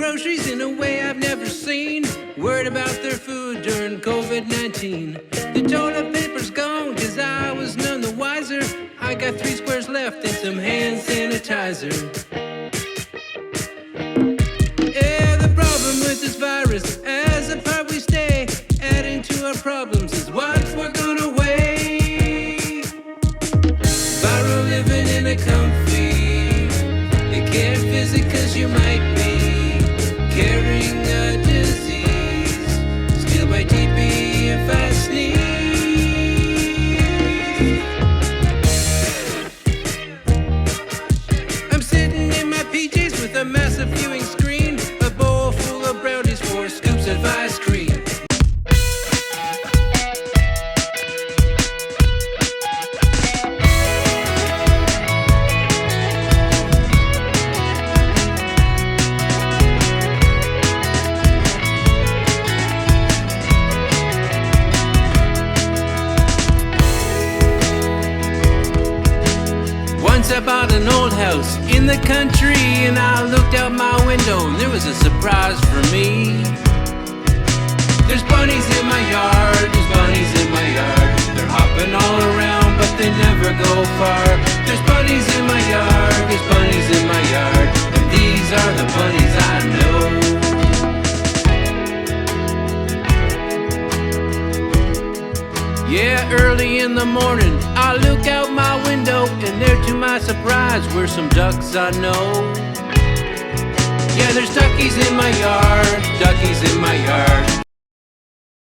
groceries in a way I've never seen. Worried about their food during COVID-19. The toilet paper's gone cause I was none the wiser. I got 3 squares left and some hand sanitizer. Yeah, the problem with this virus, as apart we stay, adding to our problems is what we're gonna weigh. Viral living in a comfy, you can't visit cause you might be carrying a disease. Still by TP if I sneeze. I'm sitting in my PJs with a massive viewing screen, a bowl full of brownies, 4 scoops of ice cream. I bought an old house in the country, and I looked out my window and there was a surprise for me. There's bunnies in my yard, there's bunnies in my yard. They're hopping all around but they never go far. There's bunnies in my yard, there's bunnies in my yard, and these are the bunnies I know. Yeah, early in the morning, I look out my window, and there to my surprise were some ducks I know. Yeah, there's duckies in my yard, duckies in my yard.